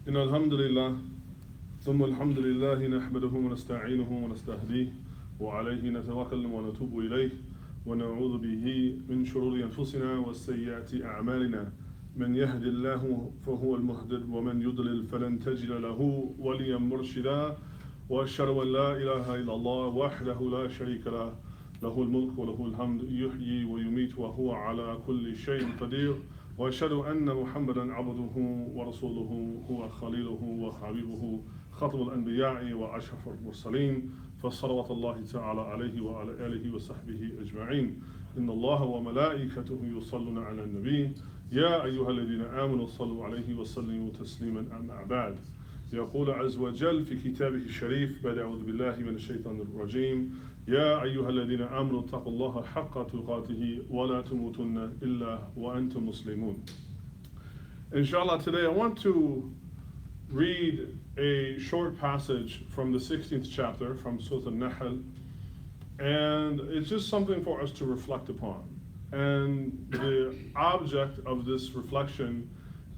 إن الحمد لله ثم الحمد لله نحمده ونستعينه ونستهديه وعليه نتوكل ونتوب إليه ونعوذ به من شرور أنفسنا وسيئات أعمالنا من يهد الله فهو المهتد ومن يضلل فلن تجد له وليا مرشدا وأشهد أن لا إله إلا الله وحده لا شريك له له الملك وله الحمد يحيي ويميت وهو على كل شيء قدير وأشهد أن محمدا عبده ورسوله هو خليله وحبيبه خاتم الأنبياء وأشرف المرسلين فصلوات الله تعالى عليه وعلى آله وصحبه أجمعين إن الله وملائكته يصلون على النبي يا أيها الذين آمنوا صلوا عليه وسلموا تسليما أما بعد يقول عز وجل في كتابه الشريف بعد أعوذ بالله من الشيطان الرجيم يا أيها الذين آمنوا اتقوا الله حق تقاته ولا تموتن إلا وأنتم مسلمون. Inshallah, today I want to read a short passage from the 16th chapter from Surah Al-Nahl, and it's just something for us to reflect upon. And the object of this reflection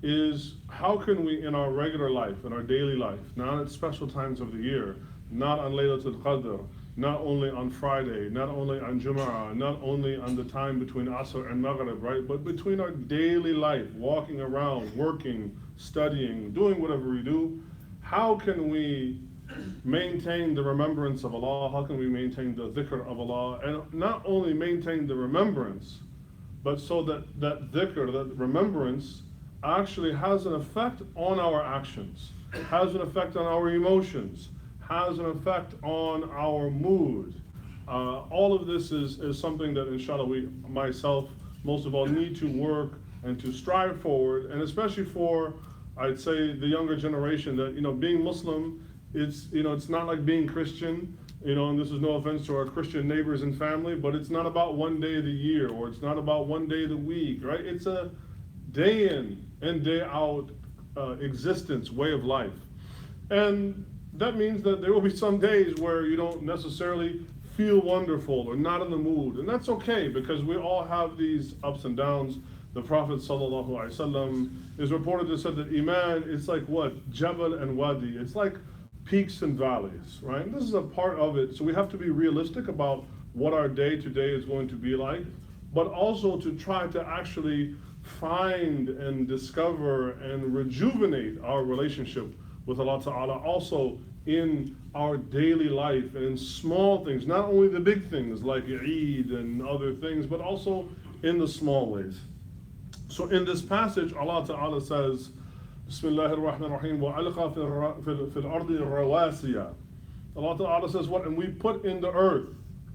is how can we in our regular life, in our daily life, not at special times of the year, not on Laylatul Qadr, not only on Friday, not only on Jumu'ah, not only on the time between Asr and Maghrib, right? But between our daily life, walking around, working, studying, doing whatever we do, how can we maintain the remembrance of Allah? How can we maintain the dhikr of Allah? And not only maintain the remembrance, but so that that dhikr, that remembrance, actually has an effect on our actions, has an effect on our emotions, has an effect on our mood. All of this is something that inshallah we, myself, most of all, need to work and to strive forward, and especially for, I'd say, the younger generation, that, being Muslim, it's not like being Christian, and this is no offense to our Christian neighbors and family, but it's not about one day of the year, or it's not about one day of the week, right? It's a day in and day out existence, way of life. And that means that there will be some days where you don't necessarily feel wonderful or not in the mood. And that's okay, because we all have these ups and downs. The Prophet ﷺ is reported to say that Iman is like what? Jabal and Wadi. It's like peaks and valleys, right? And this is a part of it. So we have to be realistic about what our day to day is going to be like, but also to try to actually find and discover and rejuvenate our relationship with Allah Ta'ala also in our daily life and in small things, not only the big things like Eid and other things, but also in the small ways. So in this passage, Allah Ta'ala says, Bismillahir Rahmanir Rahim, وَأَلْقَى فِي الْأَرْضِ الرَّوَاسِيَ. Allah Ta'ala says what? And we put in the earth.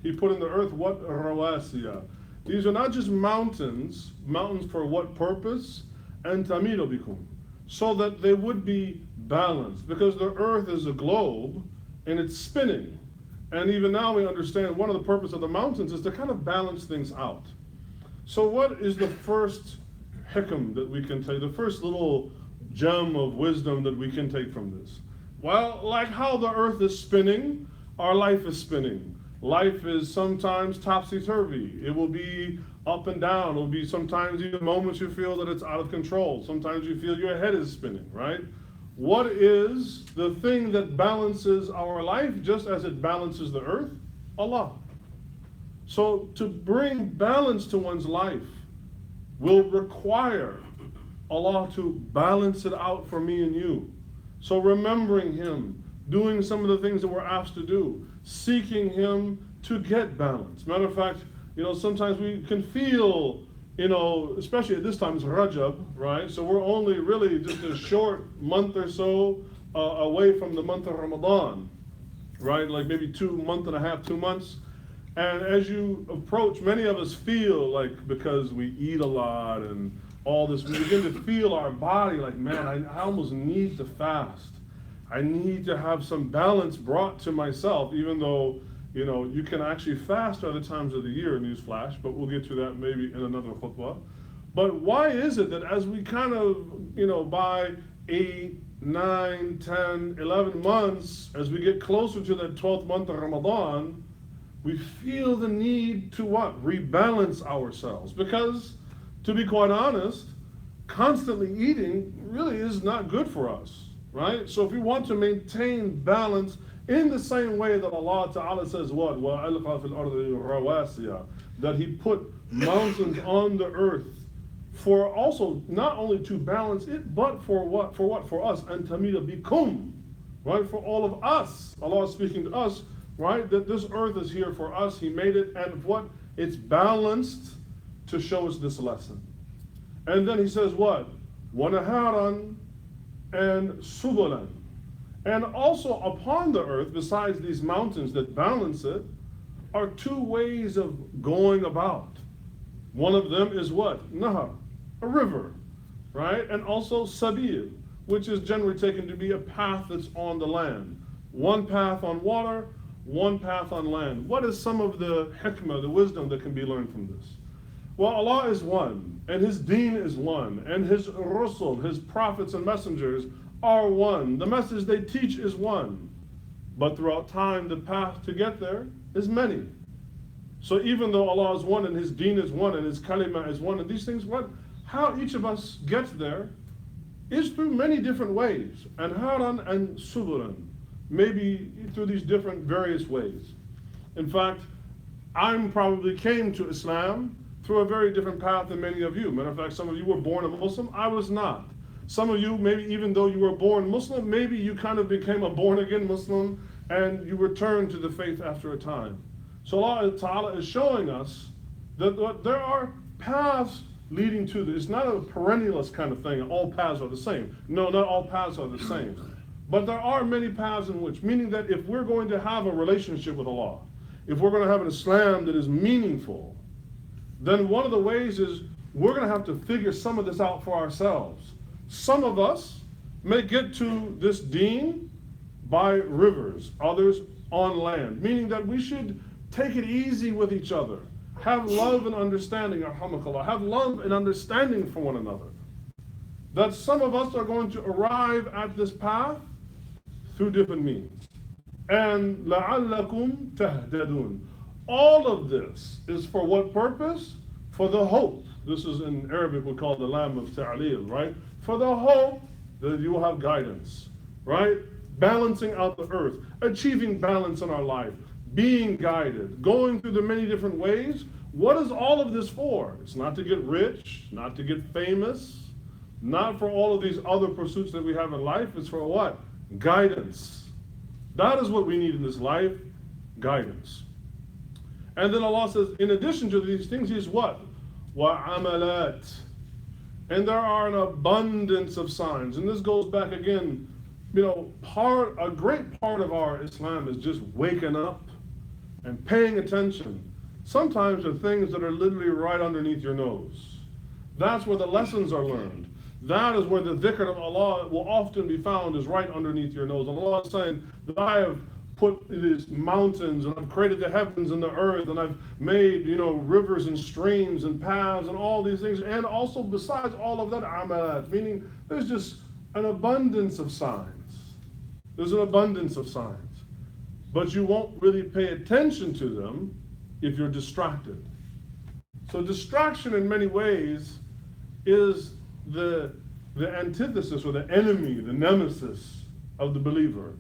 He put in the earth what? Rawasiya. These are not just mountains. Mountains for what purpose? And tamidu bikum, so that they would be balanced, because the earth is a globe and it's spinning. And even now we understand one of the purpose of the mountains is to kind of balance things out. So what is the first hikam that we can take, the first little gem of wisdom that we can take from this? Well, like how the earth is spinning, our life is spinning. Life is sometimes topsy-turvy. It will be up and down. It will be sometimes even moments you feel that it's out of control. Sometimes you feel your head is spinning, right? What is the thing that balances our life just as it balances the earth? Allah. So to bring balance to one's life will require Allah to balance it out for me and you. So remembering Him, doing some of the things that we're asked to do, seeking Him to get balance. Matter of fact, sometimes we can feel, especially at this time, it's Rajab, right? So we're only really just a short month or so away from the month of Ramadan, right? Like maybe 2 months. And as you approach, many of us feel like, because we eat a lot and all this, we begin to feel our body like, man, I almost need to fast. I need to have some balance brought to myself, even though, you can actually fast other times of the year, newsflash, but we'll get to that maybe in another khutbah. But why is it that as we kind of, by 8, 9, 10, 11 months, as we get closer to that 12th month of Ramadan, we feel the need to what? Rebalance ourselves. Because, to be quite honest, constantly eating really is not good for us. right? So if we want to maintain balance in the same way that Allah Ta'ala says what? وَأَلْقَى فِي الْأَرْضِ رَوَاسِيَ, that He put mountains on the earth for also not only to balance it, but for what? For what? For us. And tamida bikum, right? For all of us. Allah is speaking to us, right? That this earth is here for us. He made it, and what? It's balanced to show us this lesson. And then He says what? وَنَهَارًا and subulan. And also upon the earth, besides these mountains that balance it, are two ways of going about. One of them is what? Nahar, a river, right? And also sabil, which is generally taken to be a path that's on the land. One path on water, one path on land. What is some of the hikmah, the wisdom that can be learned from this? Well, Allah is one, and His deen is one, and His rusul, His prophets and messengers are one. The message they teach is one. But throughout time, the path to get there is many. So even though Allah is one, and His deen is one, and His kalima is one, and these things, how each of us gets there is through many different ways. And haran and suburan, maybe through these different various ways. In fact, I probably came to Islam through a very different path than many of you. Matter of fact, some of you were born a Muslim, I was not. Some of you, maybe even though you were born Muslim, maybe you kind of became a born-again Muslim and you returned to the faith after a time. So Allah Ta'ala is showing us that there are paths leading to this. It's not a perennialist kind of thing, all paths are the same. No, not all paths are the same. But there are many paths in which, meaning that if we're going to have a relationship with Allah, if we're going to have an Islam that is meaningful, then one of the ways is we're going to have to figure some of this out for ourselves. Some of us may get to this deen by rivers, others on land, meaning that we should take it easy with each other. Have love and understanding, arhamakallah. Have love and understanding for one another. That some of us are going to arrive at this path through different means. And لَعَلَّكُمْ تَهْتَدُونَ. All of this is for what purpose? For the hope. This is in Arabic we call the lam of ta'lil, right? For the hope that you will have guidance, right? Balancing out the earth, achieving balance in our life, being guided, going through the many different ways. What is all of this for? It's not to get rich, not to get famous, not for all of these other pursuits that we have in life. It's for what? Guidance. That is what we need in this life, guidance. And then Allah says, in addition to these things, He's what? وَعَمَلَاتٍ. And there are an abundance of signs. And this goes back again, a great part of our Islam is just waking up and paying attention. Sometimes to things that are literally right underneath your nose. That's where the lessons are learned. That is where the dhikr of Allah will often be found, is right underneath your nose. And Allah is saying that I have put these mountains, and I've created the heavens and the earth, and I've made, rivers and streams and paths and all these things. And also besides all of that, amalat, meaning there's just an abundance of signs. There's an abundance of signs. But you won't really pay attention to them if you're distracted. So distraction in many ways is the antithesis or the enemy, the nemesis of the believer.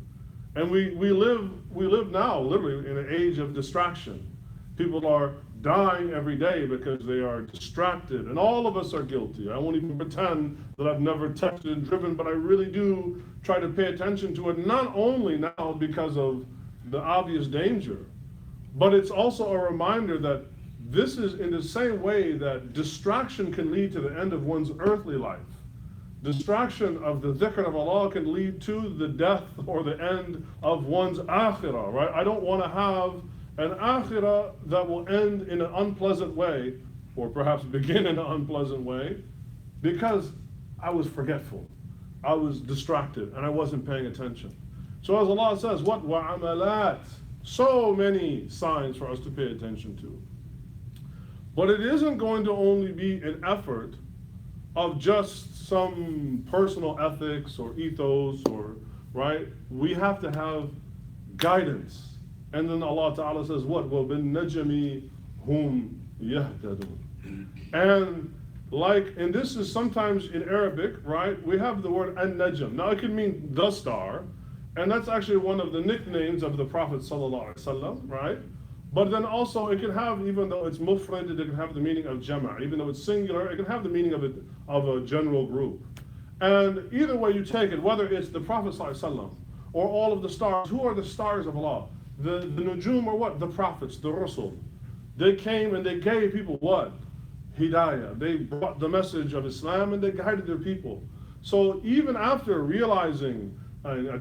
And we live now literally in an age of distraction. People are dying every day because they are distracted, and all of us are guilty. I won't even pretend that I've never texted and driven, but I really do try to pay attention to it, not only now because of the obvious danger, but it's also a reminder that this is in the same way that distraction can lead to the end of one's earthly life. Distraction of the dhikr of Allah can lead to the death or the end of one's akhirah, right? I don't want to have an akhirah that will end in an unpleasant way, or perhaps begin in an unpleasant way, because I was forgetful, I was distracted, and I wasn't paying attention. So as Allah says, what? وَعَمَلَاتٍ. So many signs for us to pay attention to. But it isn't going to only be an effort of just some personal ethics or ethos, or, right? We have to have guidance. And then Allah Ta'ala says what? وَبِالنَّجْمِ هُمْ يَهْتَدُونَ. And Like, and this is sometimes in Arabic, right? We have the word an-najm. Now it can mean the star, and that's actually one of the nicknames of the Prophet sallallahu alaihi wasallam, right? But then also it can have, even though it's mufrad, it can have the meaning of jama'. Even though it's singular, it can have the meaning of a general group. And either way you take it, whether it's the Prophet sallallahu alaihi wasallam or all of the stars, who are the stars of Allah? The nujum are what? The prophets, the Rasul. They came and they gave people what? Hidayah. They brought the message of Islam and they guided their people. So even after realizing,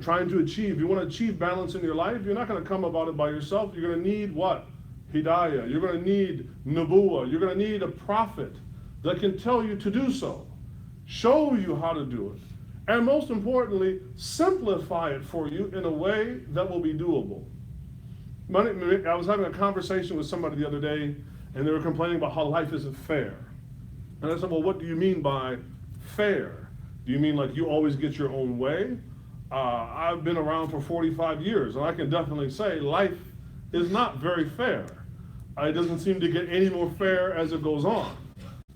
trying to achieve, you want to achieve balance in your life, you're not going to come about it by yourself. You're going to need what? Hidayah. You're going to need nubuwah. You're going to need a prophet that can tell you to do so, show you how to do it, and most importantly, simplify it for you in a way that will be doable. I was having a conversation with somebody the other day, and they were complaining about how life isn't fair. And I said, well, what do you mean by fair? Do you mean like you always get your own way? I've been around for 45 years, and I can definitely say life is not very fair. It doesn't seem to get any more fair as it goes on.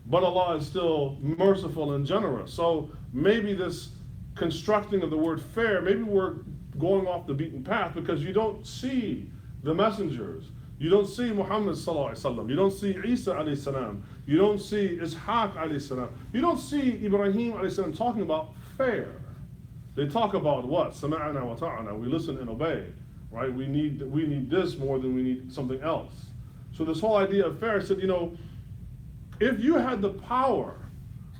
But Allah is still merciful and generous. So maybe this constructing of the word fair, maybe we're going off the beaten path because you don't see the messengers. You don't see Muhammad sallallahu alaihi wasallam. You don't see Isa alayhi salam. You don't see Ishaq alayhi salam. You don't see Ibrahim alayhi salam talking about fair. They talk about what? Sama'ana wa ta'ana. We listen and obey, right? We need this more than we need something else. So this whole idea of fair said, if you had the power,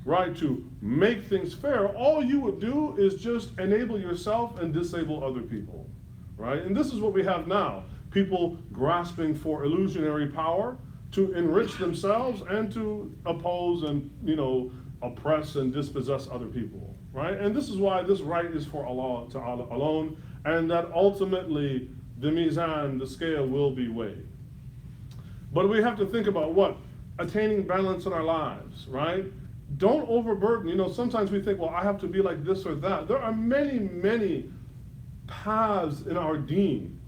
right, to make things fair, all you would do is just enable yourself and disable other people, right? And this is what we have now. People grasping for illusionary power to enrich themselves and to oppose and, oppress and dispossess other people, right? And this is why this right is for Allah Ta'ala alone, and that ultimately the mizan, the scale, will be weighed. But we have to think about what? Attaining balance in our lives, right? Don't overburden. Sometimes we think, well, I have to be like this or that. There are many, many paths in our deen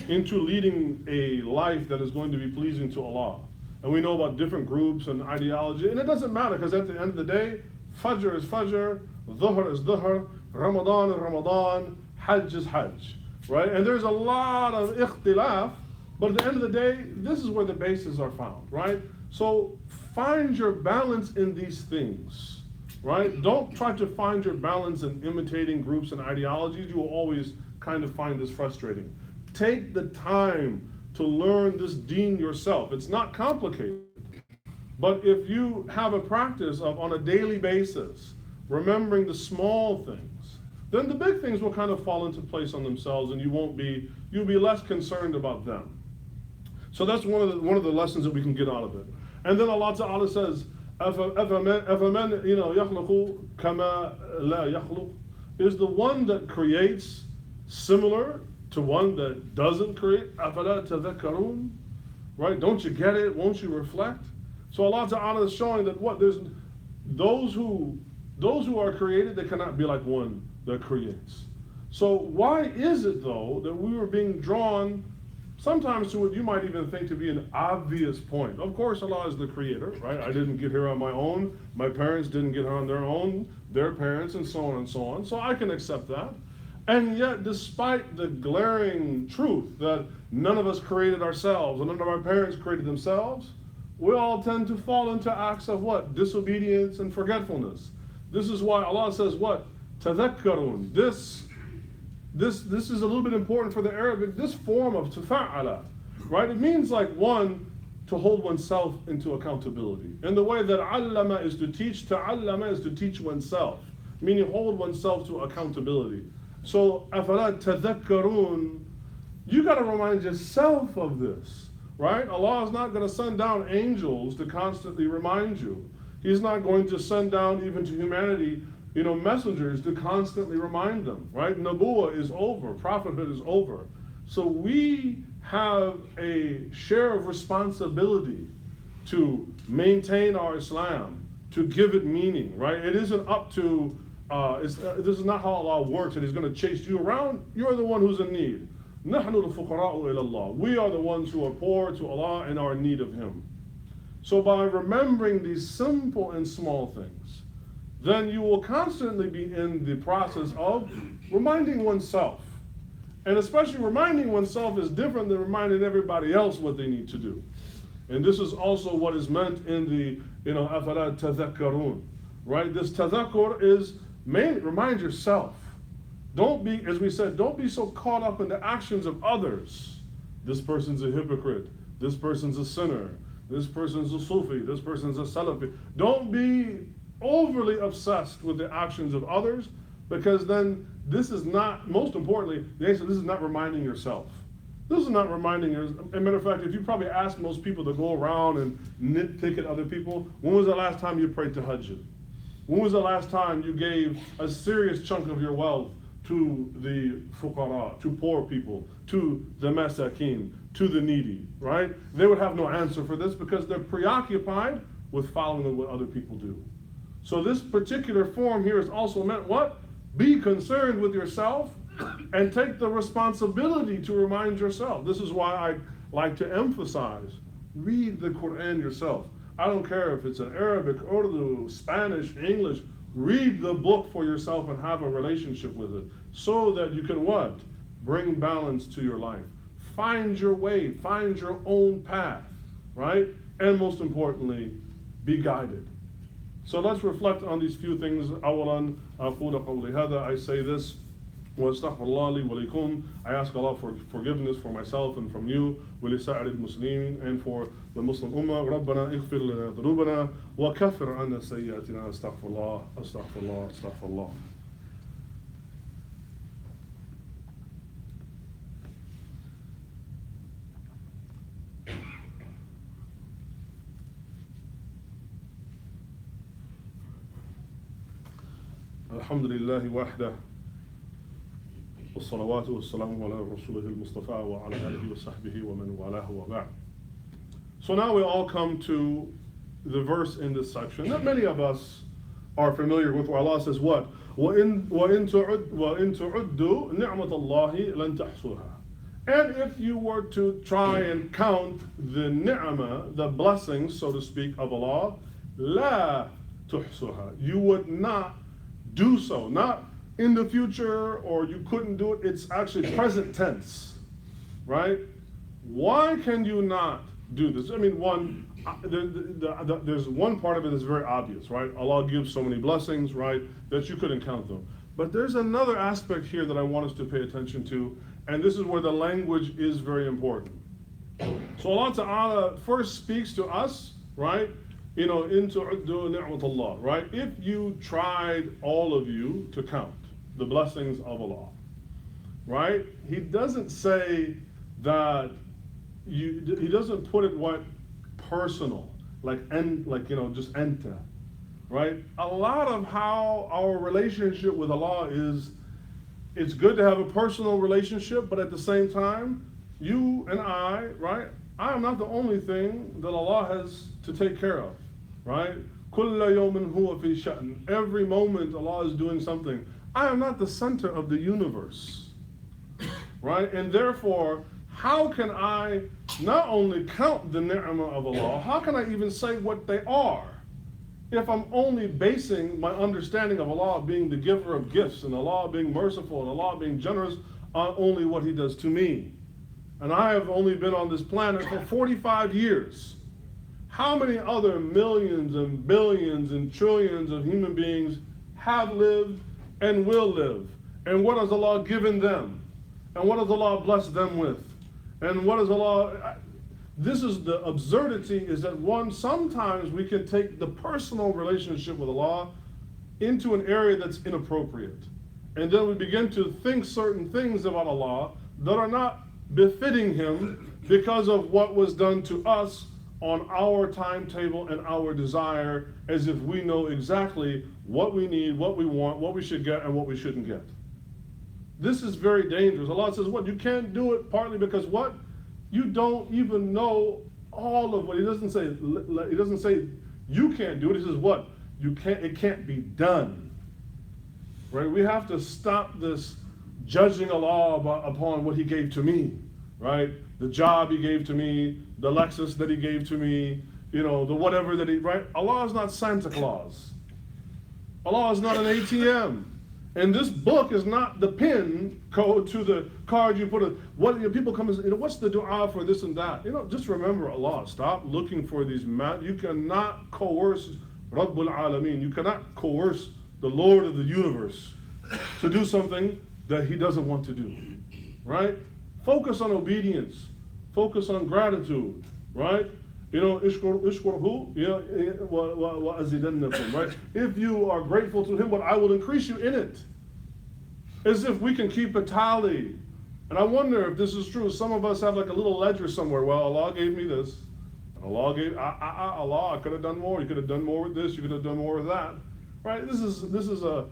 into leading a life that is going to be pleasing to Allah. And we know about different groups and ideology, and it doesn't matter, because at the end of the day, Fajr is Fajr, Dhuhr is Dhuhr, Ramadan is Ramadan, Hajj is Hajj, right? And there's a lot of ikhtilaf, but at the end of the day, this is where the bases are found, right? So find your balance in these things, right? Don't try to find your balance in imitating groups and ideologies. You will always kind of find this frustrating. Take the time to learn this deen yourself. It's not complicated. But if you have a practice of, on a daily basis, remembering the small things, then the big things will kind of fall into place on themselves, and you'll be less concerned about them. So that's one of the lessons that we can get out of it. And then Allah Ta'ala says, أَفَمَنْ يَخْلُقُ كَمَا لَا يَخْلُقُ, is the one that creates similar to one that doesn't create. أَفَلَا تَذَكَّرُونَ, right? Don't you get it? Won't you reflect? So Allah Ta'ala is showing that there's those who are created, they cannot be like one that creates. So why is it though that we were being drawn sometimes to what you might even think to be an obvious point? Of course, Allah is the creator, right? I didn't get here on my own. My parents didn't get here on their own, their parents, and so on and so on. So I can accept that. And yet, despite the glaring truth that none of us created ourselves, and none of our parents created themselves, we all tend to fall into acts of what? Disobedience and forgetfulness. This is why Allah says what? Tadhakkarun. This is a little bit important for the Arabic, this form of tafa'ala, right? It means like one, to hold oneself into accountability. In the way that allama is to teach, ta'allama is to teach oneself, meaning hold oneself to accountability. So, أَفَلَا تَذَكَّرُونَ, you got to remind yourself of this, right? Allah is not going to send down angels to constantly remind you. He's not going to send down even to humanity, messengers to constantly remind them, right? Nubuwah is over, prophethood is over. So we have a share of responsibility to maintain our Islam, to give it meaning, right? It isn't up to, this is not how Allah works, and He's going to chase you around. You're the one who's in need. نَحْنُ الْفُقَرَاءُ إِلَى اللَّهِ. We are the ones who are poor to Allah and are in need of Him. So by remembering these simple and small things, then you will constantly be in the process of reminding oneself. And especially reminding oneself is different than reminding everybody else what they need to do. And this is also what is meant in the, أَفَلَا تَذَكَّرُونَ, right? This tadhakkur is mainly remind yourself. Don't be, as we said, don't be so caught up in the actions of others. This person's a hypocrite. This person's a sinner. This person's a Sufi. This person's a Salafi. Don't be overly obsessed with the actions of others, because then this is not, most importantly, this is not reminding yourself. This is not reminding you. As a matter of fact, if you probably ask most people to go around and nitpick at other people, when was the last time you prayed tahajjud? When was the last time you gave a serious chunk of your wealth to the fuqara, to poor people, to the masakin, to the needy, right? They would have no answer for this because they're preoccupied with following what other people do. So this particular form here is also meant what? Be concerned with yourself and take the responsibility to remind yourself. This is why I like to emphasize, read the Quran yourself. I don't care if it's in Arabic, Urdu, Spanish, English. Read the book for yourself and have a relationship with it so that you can what? Bring balance to your life. Find your way, find your own path, right? And most importantly, be guided. So let's reflect on these few things. أولاً أقول قولي هذا, I say this. وَأَسْتَغْفِرُ اللَّهَ لِي وَلَكُمْ, I ask Allah for forgiveness for myself and from you, وَلِسَائِرِ الْمُسْلِمِينَ, and for the Muslim Ummah. رَبَّنَا اغْفِرْ لَنَا ذُنُوبَنَا وَكَفِّرْ عَنَّا سَيِّئَاتِنَا. أستغفر الله أستغفر الله أستغفر الله. الحمد لله وحده والصلوات والسلام على رسوله المصطفى وعلى آله وصحبه ومن والاه وبعد. So now we all come to the verse in this section that many of us are familiar with, where Allah says what? وَإِن تُعُدُّوا نِعْمَةَ اللَّهِ لَن تَحْصُوهَا. And if you were to try and count the ni'mah, the blessings, so to speak, of Allah, لَا تُحْصُوهَا, you would not do so. Not in the future, or you couldn't do it. It's actually present tense, right? Why can you not do this? I mean, there's one part of it that's very obvious, right? Allah gives so many blessings, right, that you couldn't count them. But there's another aspect here that I want us to pay attention to, and this is where the language is very important. So Allah Ta'ala first speaks to us, right? In tu'uddu ni'matullah, right? If you tried, all of you, to count the blessings of Allah, right? He doesn't say that he doesn't put it what personal, just enter, right? A lot of how our relationship with Allah is, it's good to have a personal relationship, but at the same time, you and I, right? I am not the only thing that Allah has to take care of, right? كُلَّ يَوْمٍ هُوَ فِي شَأْنٍ. Every moment Allah is doing something. I am not the center of the universe, right? And therefore, how can I not only count the ni'mah of Allah, how can I even say what they are if I'm only basing my understanding of Allah being the giver of gifts, and Allah being merciful, and Allah being generous on only what He does to me? And I have only been on this planet for 45 years. How many other millions and billions and trillions of human beings have lived and will live? And what has Allah given them? And what has Allah blessed them with? And what is Allah? This is the absurdity, is that sometimes we can take the personal relationship with Allah into an area that's inappropriate. And then we begin to think certain things about Allah that are not befitting Him because of what was done to us on our timetable and our desire, as if we know exactly what we need, what we want, what we should get, and what we shouldn't get. This is very dangerous. Allah says, what? You can't do it partly because what? You don't even know all of what. He doesn't say you can't do it. He says what? It can't be done. Right? We have to stop this judging Allah upon what He gave to me, right? The job He gave to me, the Lexus that He gave to me, the whatever that he, right? Allah is not Santa Claus. Allah is not an ATM. And this book is not the PIN code to the card you put in. People come and say, what's the dua for this and that? Just remember Allah. Stop looking for these. You cannot coerce Rabbul Alameen. You cannot coerce the Lord of the universe to do something that he doesn't want to do. Right? Focus on obedience. Focus on gratitude. Right? Ishkurhu, wa azidannakum, right? If you are grateful to him, but I will increase you in it. As if we can keep a tally. And I wonder if this is true. Some of us have like a little ledger somewhere. Well, Allah gave me this. And Allah gave, Allah, I could have done more. You could have done more with this. You could have done more with that. Right? This is literally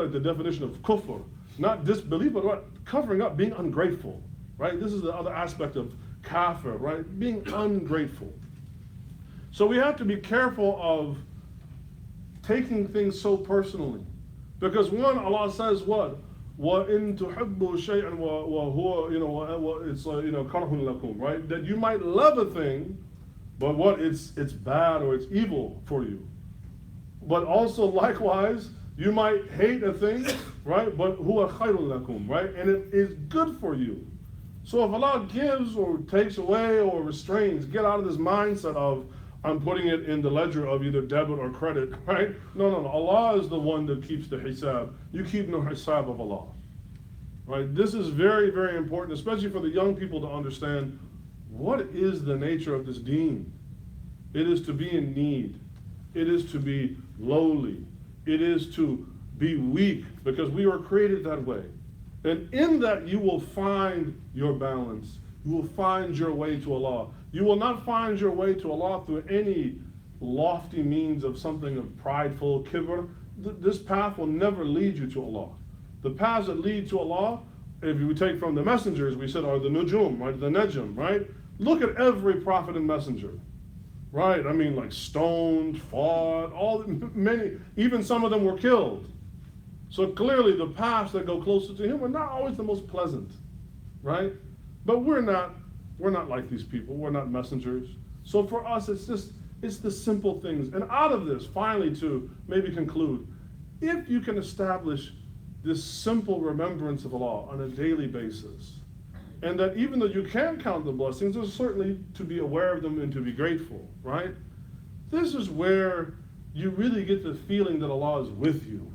the definition of kufr. Not disbelief, but what? Covering up, being ungrateful. Right? This is the other aspect of kafir, right? Being ungrateful. So we have to be careful of taking things so personally. Because one, Allah says what? وَإِن تُحِبُّوا شَيْئًا وَهُوَ it's كَرْهٌ لَكُمْ, right? That you might love a thing, but what? It's bad or it's evil for you. But also likewise, you might hate a thing, right? But هُوَ خَيْرٌ لَكُمْ, right? And it is good for you. So if Allah gives or takes away or restrains, get out of this mindset of, I'm putting it in the ledger of either debit or credit, right? No. Allah is the one that keeps the hisab. You keep no hisab of Allah, right? This is very, very important, especially for the young people to understand what is the nature of this deen. It is to be in need. It is to be lowly. It is to be weak because we were created that way. And in that you will find your balance. You will find your way to Allah. You will not find your way to Allah through any lofty means of something of prideful kibr. This path will never lead you to Allah. The paths that lead to Allah, if you take from the messengers, we said are the nujum, right? The najm, right? Look at every prophet and messenger, right? I mean, like stoned, fought, many, even some of them were killed. So clearly the paths that go closer to him are not always the most pleasant, right? But we're not like these people. We're not messengers. So for us, it's the simple things. And out of this, finally to maybe conclude, if you can establish this simple remembrance of Allah on a daily basis, and that even though you can count the blessings, there's certainly to be aware of them and to be grateful, right? This is where you really get the feeling that Allah is with you.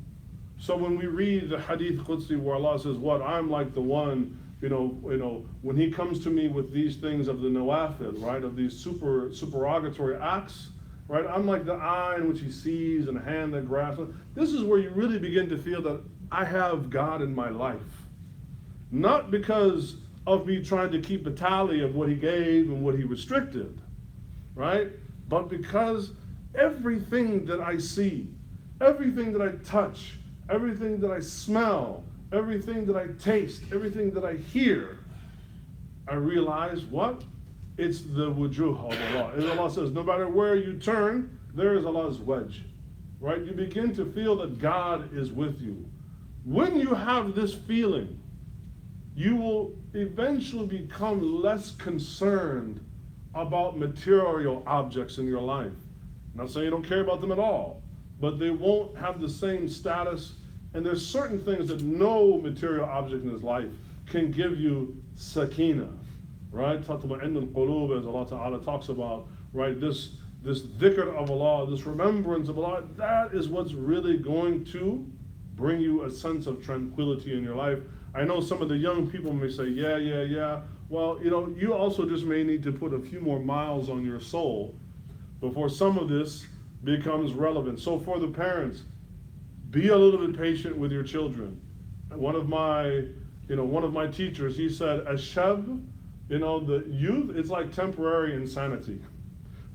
So when we read the Hadith Qudsi where Allah says, what, I'm like the one, when he comes to me with these things of the nawafil, right, of these supererogatory acts, right, I'm like the eye in which he sees and a hand that grasps. This is where you really begin to feel that I have God in my life. Not because of me trying to keep a tally of what he gave and what he restricted, right, but because everything that I see, everything that I touch, everything that I smell, everything that I taste, everything that I hear, I realize what? It's the wujuh of Allah. As Allah says, no matter where you turn, there is Allah's wedge. Right? You begin to feel that God is with you. When you have this feeling, you will eventually become less concerned about material objects in your life. I'm not saying you don't care about them at all, but they won't have the same status. And there's certain things that no material object in his life can give you sakina, right? Tatma'innu al-qulub, as Allah Ta'ala talks about, right? This dhikr of Allah, this remembrance of Allah, that is what's really going to bring you a sense of tranquility in your life. I know some of the young people may say, yeah. Well, you also just may need to put a few more miles on your soul before some of this becomes relevant. So for the parents, be a little bit patient with your children. One of my teachers, he said, ashab, the youth, it's like temporary insanity,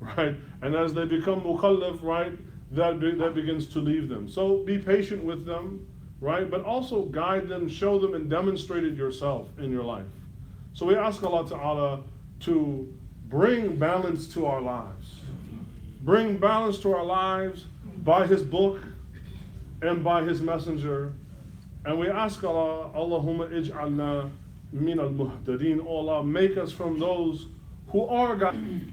right? And as they become mukallaf, right, that begins to leave them. So be patient with them, right? But also guide them, show them, and demonstrate it yourself in your life. So we ask Allah Ta'ala to bring balance to our lives. Bring balance to our lives by His book and by His messenger. And we ask Allah, Allahumma ij'alna min al-muhtadeen. Oh Allah, make us from those who are guided.